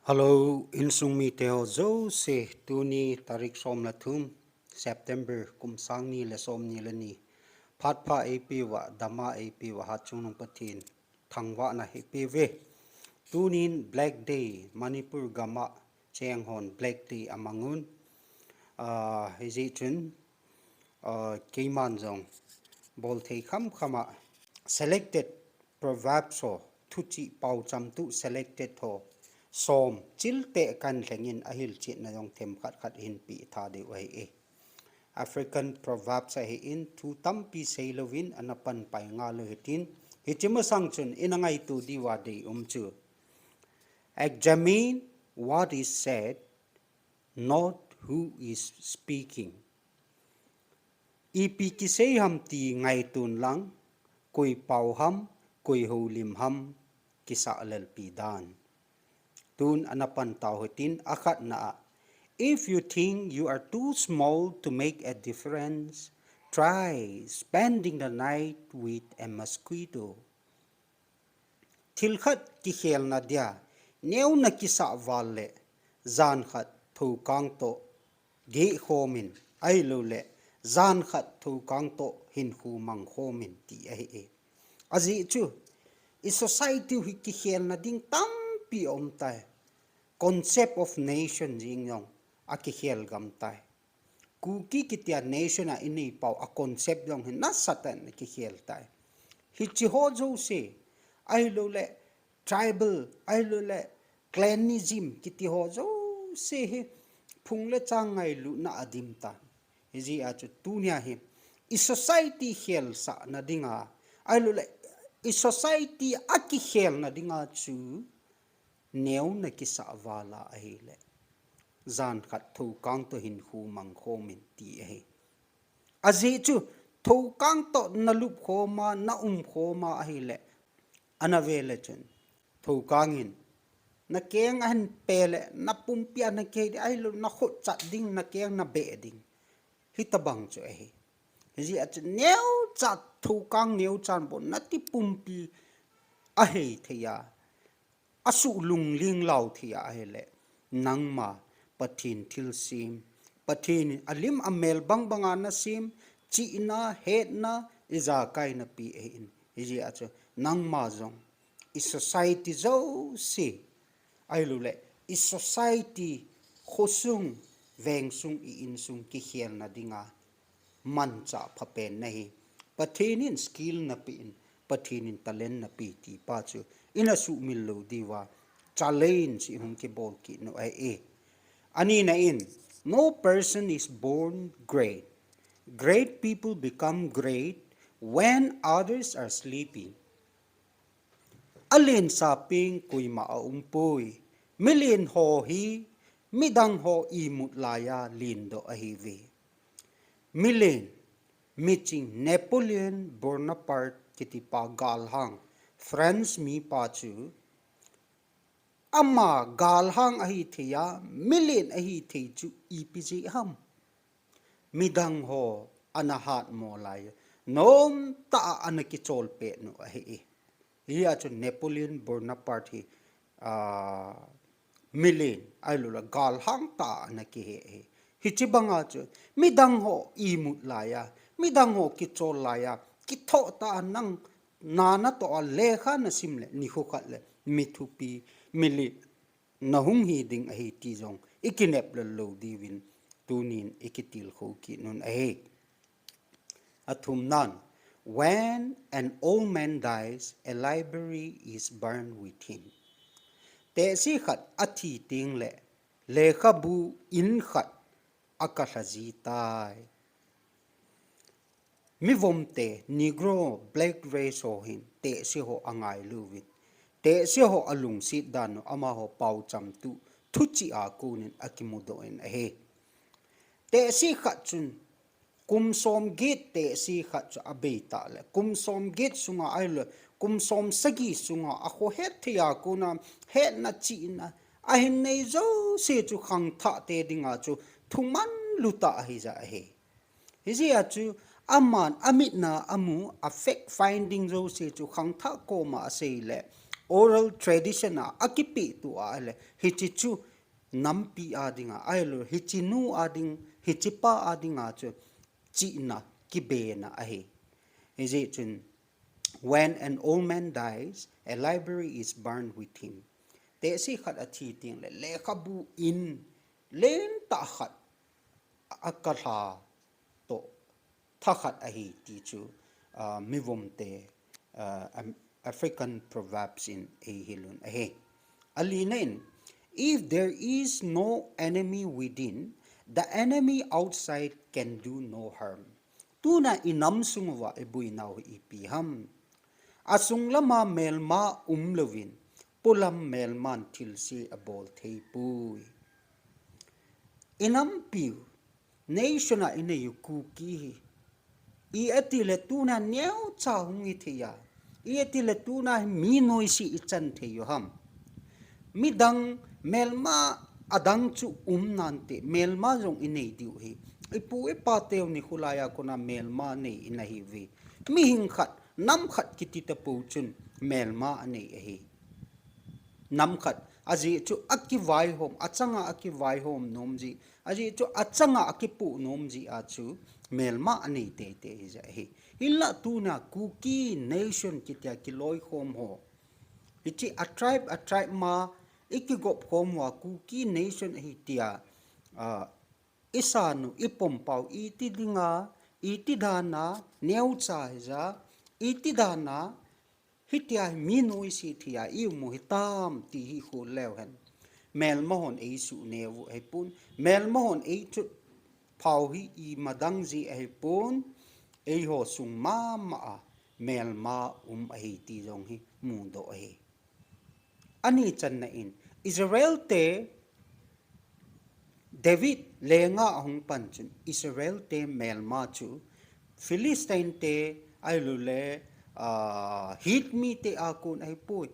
Hello, insung mi teo zo se tuni tarik som la thum September kum sang ni le som ni le ni phat pha ap wa dama ap wa ha chung nong pathin thangwa na ap ve tunin black day Manipur gama cheng hon black day amangun hezi chun keiman zong bol thei kham khama selected Proverbs ho thuchi Paochamtun selected ho som chilte kan lengin ahil chi na yong themkhat khat hin pi tha de wai e African Proverbs hi in thu tampi seilovin anapan pai nga lo hitin hichima sangchun inangai tu diwa de chu examine what is said, not who is speaking. Ipi kisei ham ti ngai tun lang koi pau ham koi ho lim ham kisa lel pi dan tun anapan tau hitin akhat na if you think you are too small to make a difference, try spending the night with a mosquito. Thilkhat ki khel na dia neu na kisa wale zan khat thu kang to ge khomin ai lo le zan khat thu kang to hin khu mang khomin ti ai e azi chu i society hi ki khel na ding tam pi om tai concept of nation jing yong a ki khel gam tai kuki kitia nation a ini pau a concept yong hin na satan ki khel tai Hiche Thadou Kuki ai lo le tribal ai lo le clanism kiti ho zo se he phung le changai lu na adim ta hiji a chu tunia he i society khel sa na dinga ai lo le i society aki khel na dinga chu neu na ki sa wala ai le zan khat thu kang to hin khu mang khomin ti he azi chu thu kang to na lup khoma na khoma ai le anavele chen thu kangin na keng an pele na pumpia na ke ai lo na khot chat ding na keng na be ding hitabang chu ai ji at neu chat thu kang neu chan bon na ti pumpi a hei thia asu lung ling lau thia ai le nangma pathin thil sim pathin alim amel bang banga na sim chi na het na iza kai na pi in ji at nangma zong i society zo si ai lu le i society khosung veng sung i in sung ki khiel na dinga man cha phapen nei pathinin skill na pi in pathinin talent na pi ti pa chu ina su mil lo diwa challenge i hum ki bol ki no ai e ani na in no person is born great. Great people become great when others are sleeping. Alin saping kui ma umpui milin ho hi midang ho imut laya lindo ahivi milin meeting Napoleon Bonaparte kiti pa galhang France mi pa chu ama galhang ahi thia milin ahi thi chu ipg ham midang ho anahat mo laya nom ta anaki chol pe no ahi Ia chu Napoleon Bonaparte milin ai lo la gal hang ta na ki he hichibanga chu midang ho imut laya midang ho ki chol laya ki tho ta nang nana to a lekha na simle ni khu khat le mithupi mili na hung hi ding a hi ti jong ikinep le lo divin tunin ikitil kho ki nun a he athum nan when an old man dies, a library is burned with him. Te si khat athi ting le khabu in khat akalazi tai. Mi vomte negro black race ho hin te si ho angai luvin. Te si ho alung si dano ama ho Paochamtun thuchi a kunin akimudo en he. Te si khat chun kum som git te si khat chu abeta le kum som git sunga aile kum som sagi sunga a kho het thia kuna het na chi na a hin nei zo se chu khang tha te dinga chu thuman luta hi za he hi a chu aman amit na amu a fact finding zo se chu khang tha ko ma se le oral tradition akipi tu ale hichichu nampi adinga ailo hichinu ading hichipa adinga chu china kibena ahi is it when an old man dies a library is burned with him te si khat athi ting le khabu in len ta khat akatha to thakhat ahi ti chu mivom te African Proverbs in Ahilun ahe. Alinain, if there is no enemy within, the enemy outside can do no harm. Tuna inam sungwa ibuinaw ipiham. Asung lama melma umlovin, pulam melman tilsi abol teipui. Inam piu, nation na ina yukuki. I atile tuna nyau chahung itiya. Ieti le tuna mi noisi ichan the yoham midang melma adang chu nante melma jong inei diu hi ipu epa teu ni khulaya kona melma nei inahi vi mi hing khat nam khat kiti ta pu chun melma nei hi nam khat aji chu akki vai hom achanga akki vai hom nomji aji chu achanga akki pu nomji a chu melma ani te te ja hi illa tuna kuki nation kitia kiloi khom ho ichi a tribe ma ikigop khom wa kuki nation hitia isanu ipom pau iti dinga iti dana neucha ja iti dana hitia minoi si thia i mu hitam ti hi khu lewhen mel mohon e su newu e pun mel mohon e chu phau hi I madang ji e pun e ho sung ma ma mel ma ai ti jong hi mu do e ani chan na in Israel te David lenga hong pan chun Israel te mel ma chu Philistine te ailule hit mi te akun ai pui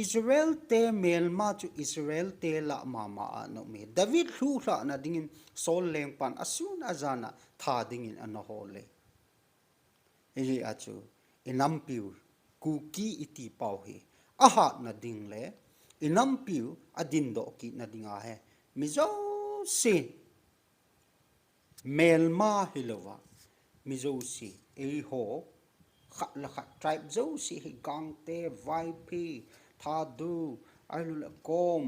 Israel te mel ma chu Israel te la mama no me David thu la na dingin sol leng pan asun azana tha dingin anahole ei achu inampiu kuki iti pau hi aha na ding le inampiu adin do ki na dinga he mizo si melma hilowa mizo si ei ho khat la khat tribe zo si hi gang te vai pi thadu ailule kom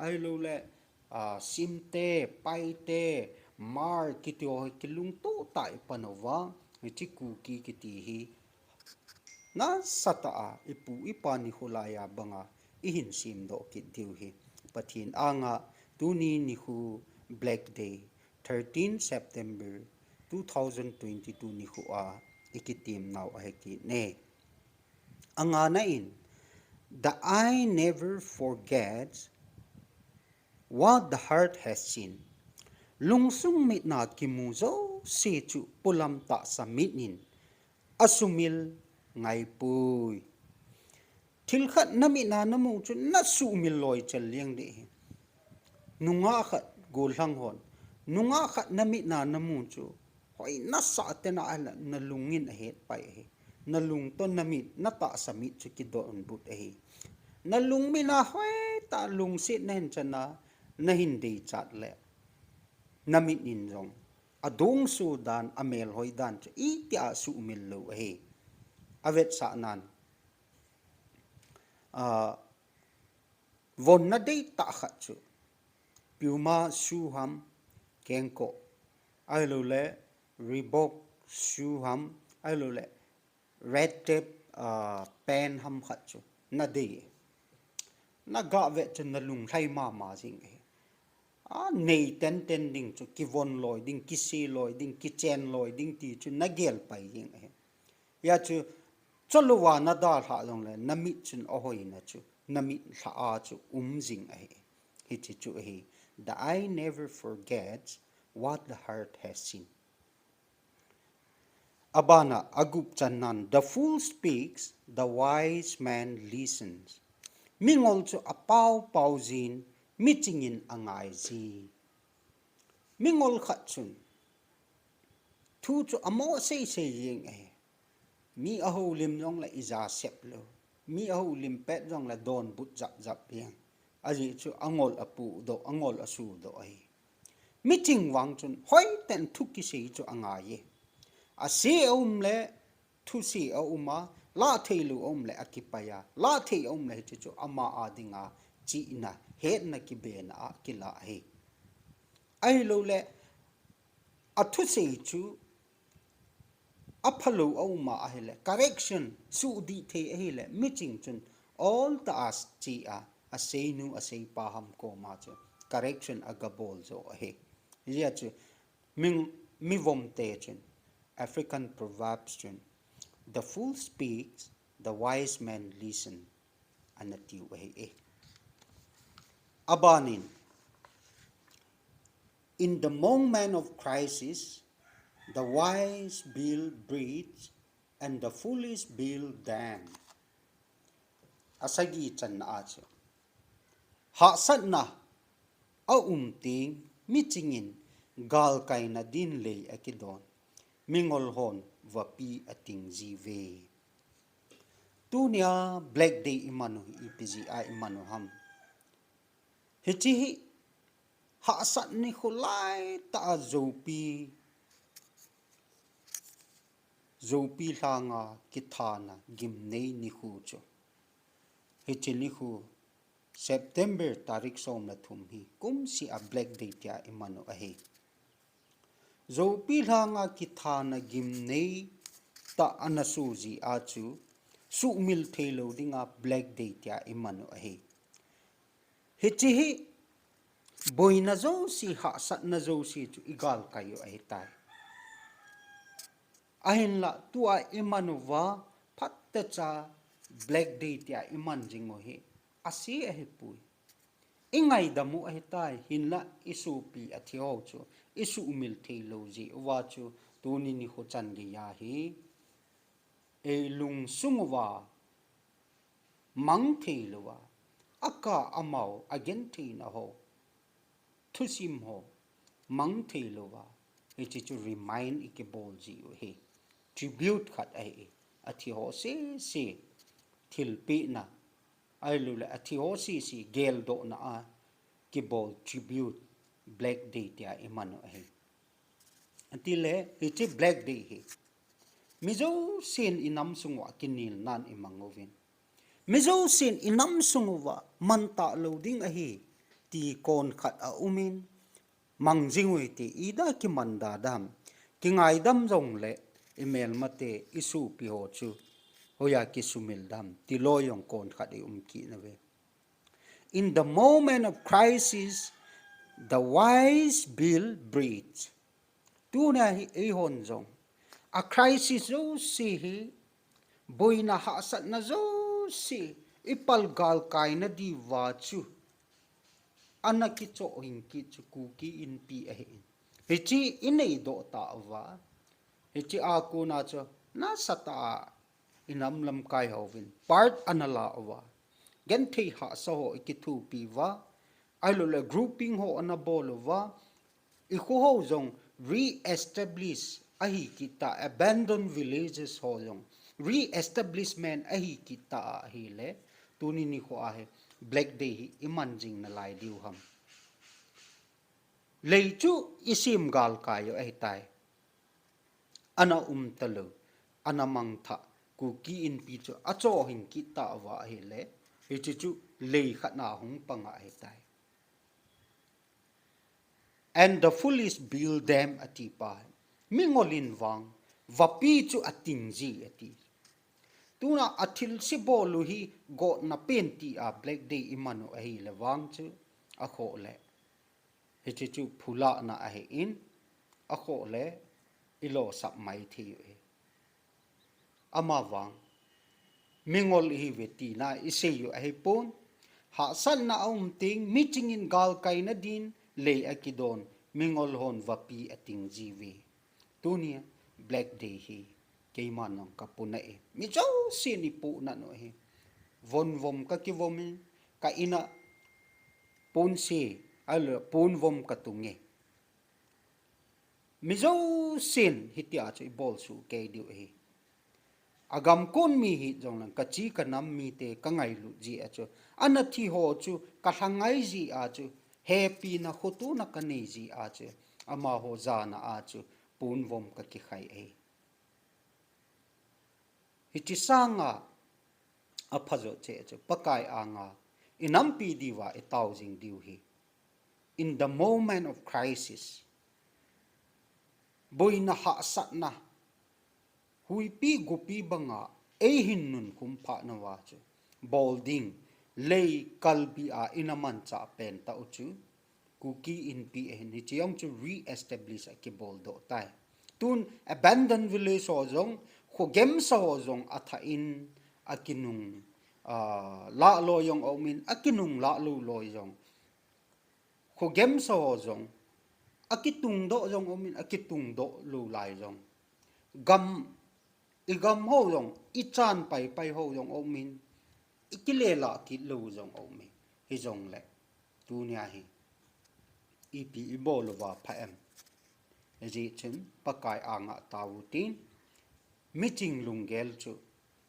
ailule simte paite mar kitio kilung to tai panova chiku ki kiti hi na sata ipu ipani hulaya banga ihin sim do ki diu hi pathin anga tuni ni hu black day 13 September 2022 ni hu ikitim now aheki ne anga na in the eye never forgets what the heart has seen lungsung mit na kimuzo si chu pulam ta saminin asumil ngai pui thilkhat nami na namu chu na sumil loi chal liang de nunga khat gol hang hon nunga khat nami na namu chu hoi na sa te na ala na lungin a het pai he na lung to nami na ta samit chu ki do on but he na lung mi na hoi ta lung sit nen chana na hindi chat le namit in jong adong su dan amel hoi dan chu I tia su mil lo he avet sa nan von na dei ta khat chu piuma su ham kenko ailo le Reebok su ham ailo le red tape pen ham khat chu na dei na ga vet chu na lung thai ma jing he nei ten ding chu kivon loi ding kisei loi ding kichen loi ding ti chu nagel pai jing he ya chu choluwa na da tha long le nami chun ohoi na chu nami tha a chu jing he hi chi chu he the eye never forgets what the heart has seen abana agup chanan the fool speaks the wise man listens mingol chu apau paujin mitingin angai ji mingol khat chun thu chu amo sei yeng e mi aho lim long la iza sep lo mi au limpet jong la don but zap piang aji chu angol apu do angol asu do ai meeting wang chun hoi ten thu kisei chu Angai a se le thu si uma la theilu le akipaya la thei le chu ama adinga chi na het na ki be na akila he ai lo le a thu si chu apalo oma ahile correction su di the ahile meeting chun all the as chi a sei nu a sei pa ham ko ma chu correction agabol zo ahe ya chu mi vom te chun African Proverbs chun the fool speaks the wise man listen anatiu ahe abanin in the moment of crisis the wise build bridge and the foolish build dam asagi chan acha ha satna a ting michingin gal kaina din le akidon mingol hon vapi ating jive tunia black day imanu ipji a imanu ham hichi ha sat ni khulai ta zopi langa kithana gimnei ni khu cho hichi ni khu September tarik som na thum hi kum si a black day tia imanu ahe zopi langa kithana gimnei ta anasu ji achu su mil thelo dinga black day tia imanu ahe hichi hi boina zo si ha sat na zo si chu igal kayo ahe tai ahin la tua imanuwa patta cha black day tia iman jingo he asi ahe pui ingai damu ahe tai hinla isu pi athio chu isu umil thelo ji wa chu tuni ni ho chan ge ya hi e lung sungwa mang thelowa aka amau again thina ho thusim ho mang thelowa ichi chu remind ikebol ji he tribute khat ai athi ho se thilpi na ai lu la athi ho si gel do na a kibol tribute black day tia imanu ai antile ichi black day he mizo sin inam sungwa kinil nan imangovin mizo sin inam sungwa manta loading a hi ti kon khat a umin mangjingui ti ida ki manda dam ki ngai dam jong le email mate isu pi ho chu hoya ki sumil dam ti loyong kon khat e ki na ve in the moment of crisis the wise build bridge tu na hi e hon jong a crisis zo si hi boina ha sat na zo si ipal gal kai na di wa chu anaki cho hin ki chu ku ki in pi a hin hichi inei do ta wa hichi a ku na cho na sata inam lam kai hovin part anala wa gen thei ha so ho ki thu pi wa ai lo le grouping ho ana bol wa I khu ho zong re-establish ahi kita abandoned villages ho zong re-establishment ahi kita ahi le tuni ni kho ahe black day hi iman jing na lai diu ham leichu isim gal kayo ai tai ana talu ana mangtha ku ki in pi chu acho hin kita wa hi le hi chu lei khana hung panga ai tai and the foolish build them atipa mingolin wang vapi chu atingji ati tuna athil si bolu hi go na penti a black day imanu ahi le wang chu akho le hi chu phula na ahi in akho le ilo sap mai thi e ama wang mingol hi veti na iseyu ahi pon ha san na ting meeting in gal kai na din le akidon mingol hon vapi ating jiwi tunia black day hi keimanong kapuna e mi jo sini pu na no he von vom ka ki vomi ka ina pon si al pon vom ka tunge mi jo sin hitia chu bol su ke diu he agam kon mi hi jong lang kachi ka nam mi te ka ngai lu ji a chu anathi ho chu ka hangai ji a chu happy na khotu na ka nei ji a chu ama ho za na a chu pun vom ka ki khai e hi chi sanga a phazo che chu pakai anga inampi diwa e tau jing diu hi in the moment of crisis boina ha sat na hui pi gupi banga e hin nun kum pha na wa chu bolding lei kalbi a inaman cha pen ta uchu kuki in pi en ni chiang chu re establish a ki boldo tai tun abandon village so jong kho gem so jong atha in akinung la lo yong omin akinung la lu lo yong kho gem so jong akitung do jong omin akitung do lu lai jong gam igam ho yong ichan pai pai ho yong omin ikilela ki lu jong omin hi jong le tu nya hi ipi ibol wa phaem ji chen pakai anga tawutin meeting lungel chu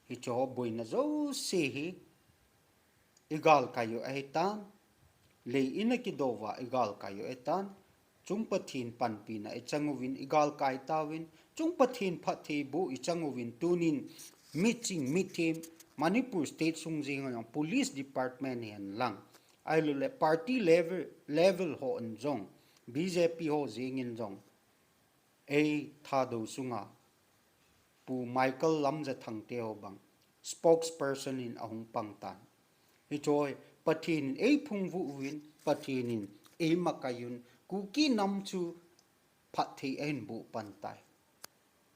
hi cho boina zo se hi igal kayo aitan le inaki dowa igal kayo etan chungpathin panpi na ichangovin igal kai tawin chungpathin phathi bu ichangovin tunin meeting Manipur state sungjing ang police department hen lang ailule party level ho anjong BJP ho jingin jong a thado sunga pu Michael lamja thangte ho bang spokesperson in ahung pangtan hi choi pathin e phungwu win pathinin e makayun kuki nam chu phathi en bu pantai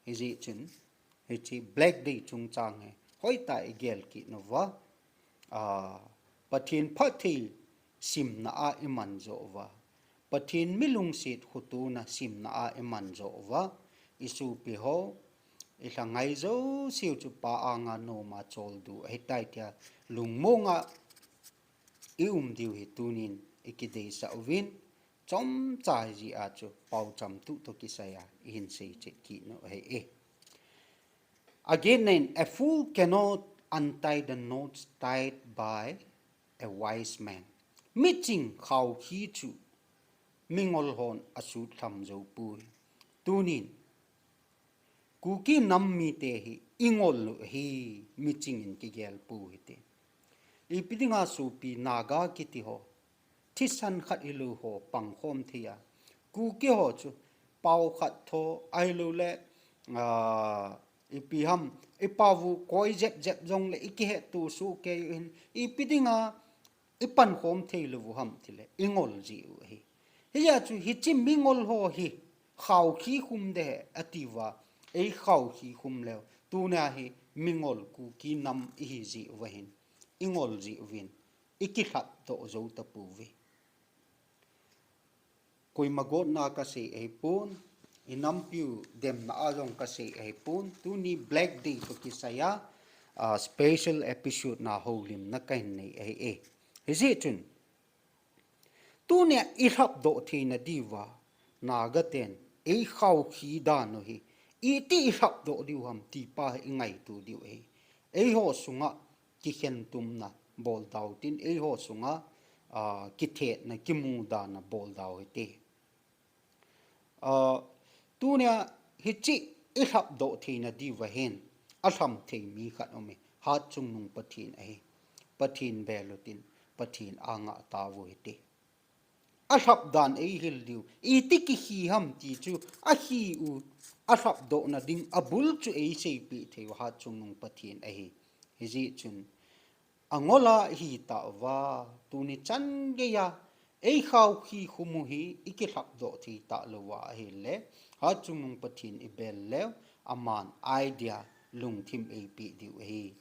hi ji chun hi chi black day chung chang he hoi ta igel ki nova pathin phathi sim na a iman zo wa pathin milung sit khutu na sim na a iman zo wa isu pi ho ilangai zo siu chu pa anga no ma chol du he tai tia lungmonga diu hi tunin ikidei sa win chom chai ji a chu Paochamtun to kisai in sei che ki no he e again a fool cannot untie the knots tied by a wise man meeting khau hi chu mingol hon asu tham zo pu tunin kuki nam mi te hi ingol hi meeting in ki gel pu hi te ipidinga su pi naga kiti ho thisan khat ilu ho pang khom thia kuki ho chu pau khat tho ailu le ipiham ipawu koi jep jong le iki tu su ke in ipidinga ipan khom theilu ham thile ingol ji u hi hiya chu hichi mingol ho hi khaw khi khum de atiwa ei khaw khi khum le tu na hi mingol ku ki nam hi ji wahin ingol ji win iki khat to zo ta pu vi koi magot na ka se ei pun inampiu dem na along ka se ei pun tu ni black day to kisaya special episode na holim na kain nei ei hezi chun tu ne i hap do the na diwa na gaten ei khaw khi da no hi i ti hap do diu ham ti pa ngai tu diu ei ho sunga ki khen tum na bol daw tin ei ho sunga ki the na ki mu da na bol daw te tu ne hi chi i hap do the na diwa hen atham the mi khat ome hat chung nung pathin pathin belotin pathin anga tawo te ahap dan ei hil diu itiki hi ham ti chu a hi u ahap do na ding abul chu ei sei pi the ha chung nung pathin hi ji chun angola hi ta wa tu ni chan ge ya ei khaw khi khumu hi iki hap do thi ta lo wa hi le ha chung nung pathin i bel le aman idea lung thim ei pi diu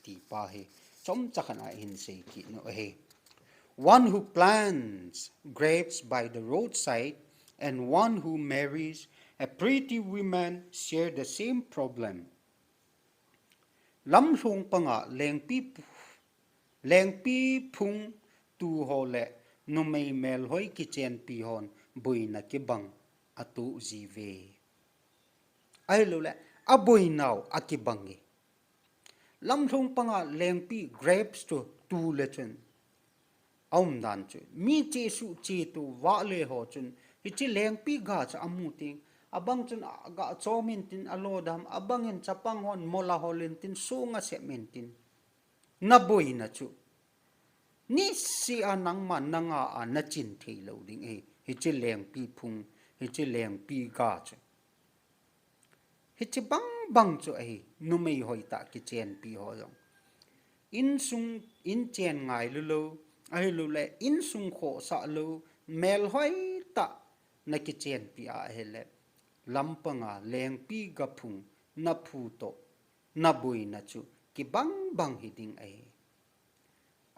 ti pa chom chakhana hin sei ki no one who plants grapes by the roadside and one who marries a pretty woman share the same problem. Lam hlung panga lengpi phung tu ho le no mei mel hoi ki chen pi hon boina ki bang atu jive ai lo le a boinau akibangi lam thung panga lengpi grapes tu le chun dan chu mi che su che tu wa le ho chun hi chi lengpi ga cha amu ting abang chun ga chomin tin alodam abang in chapang hon mola holin tin sunga se men tin na boi na chu ni si anang man nanga na chin thei lo ding hi chi lengpi phung hi chi lengpi ga chu hi chi bang chu nu mei hoi ta ki chen pi ho yong in chen ngai lu lu le in sung kho sa lu mel hoi ta na ki chen pi a hele lampanga leng pi ga phung na phu to na bui na chu ki bang hiding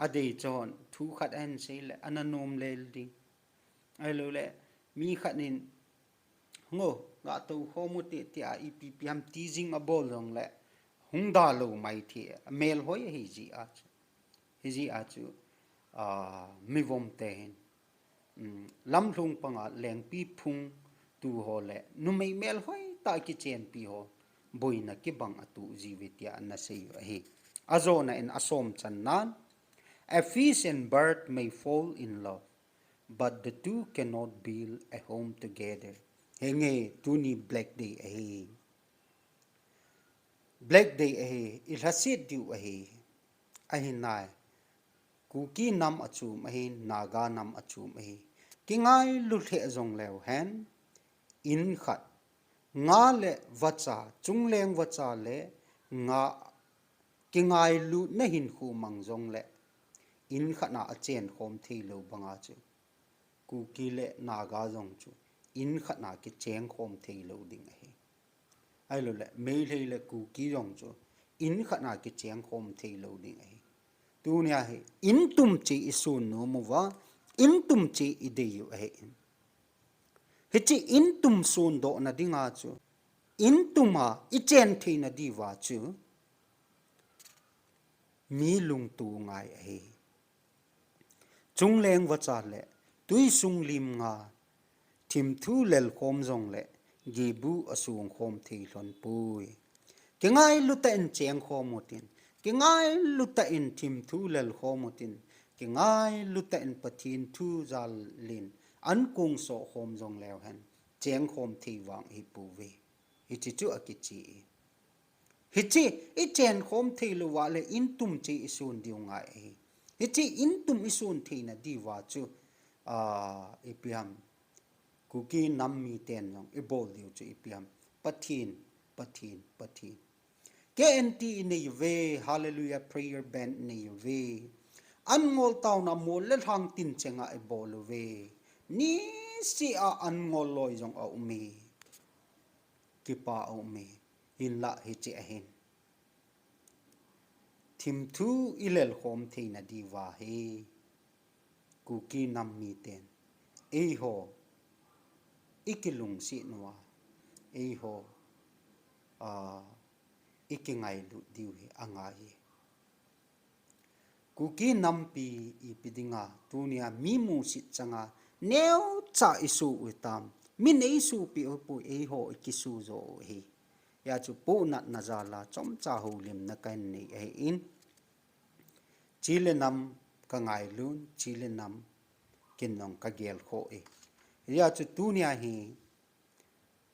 adei chon thu khat an sei le ananom lel ding lu le mi khat nin ngo ga to khomu ti a ippm teasing a bol long le hungda lo mai thi mel hoi hi ji a chu mi vom ten lam lung panga leng pi phung tu ho le nu mei mel hoi ta ki chen pi ho boina ki bang atu jivitia na sei azona in asom chan nan a fish and bird may fall in love but the two cannot build a home together henge tuni black day black day ilhasit diu nai kuki nam achum naga nam achum kingai luthe zong lew hen in khat nga le wacha chungleng wacha le nga kingai lu na hin khu mang zong le in khana achen khom thi lo banga chu kuki le naga zong chu in khana ki cheng khom thi lo ding ai lo le mei le kuki zong chu in khana ki cheng khom thi lo ding tu nya in tum chi isun no muwa in tum chi ideyu hichi in tum sun do na dinga chu in tuma ichen thi na diwa chu mi lung tu ngai chung leng wacha le tui sung lim nga thim thu lel khom zong le gi bu asung khom thi hlon pui kengai luta en cheng khom motin kengai luta in thim thu lel khom motin kengai luta in pathin thu zal lin an kung so khom zong lew hen cheng khom thi wang hi pu we hi chi chu akichi hichi I chen khom thi lu wa le in tum chi isun diu ngai hichi in tum isun thi na di wa chu ipiam kuki nam mi ten long ibol diu chu ipiam pathin KNT in a ve hallelujah prayer band in a ve an ngol taw na mol le hang tin chenga ibol ve ni si a an ngol loi jong a umi kipa umi in la hichi ahin thim thu ilel khom thi na diwa kuki nam mi ten ho ikilung si noa ho ikingai lu diu angai kuki nampi ipidinga tunia mimu sit changa neu cha isu utam min isu pi pu ho ikisu zo ya chu po na nazala chom cha ho lim na kan nei in chile nam ka ngai lun chile nam kin nong ka gel kho ya chu tunia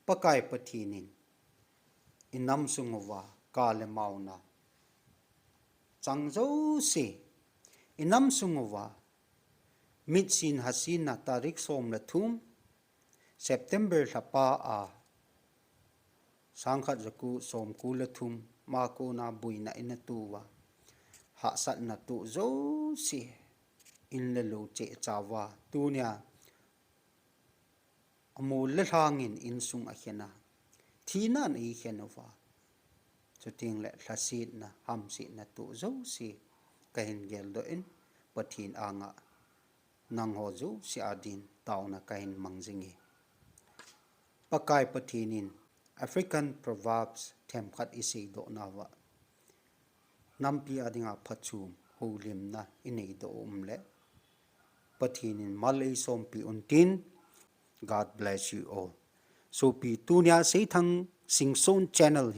pakai pathinin inam sungwa kale mauna changzo se inam sungwa mitsin hasina tarik som la thum September lapa sangkhat jaku som kula thum ma ko na buina ina tuwa ha sat na tu zo si in le lo che chawa tunia amol le hangin in sung a khena thina nei khenova chuting le thlasit na hamsi na tu zo si kahin gel do in pathin anga nang ho zo si adin tauna kahin mangjingi pakai pathinin African Proverbs themkhat isei do nawa nampi adinga phachum holim na inei do umle pathinin Malsawm pi untin God bless you all so pi tunia Seithang Singson channel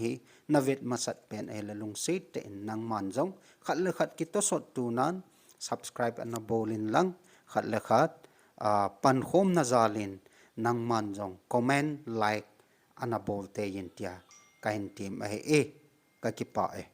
navet masat pen ay lalung sit te nang manjong khat le khat kito sot tunan subscribe ana bolin lang khat le khat pan khom najal'in nang manjong comment like ana bolte yin tia kain tim ai e ka ki pa e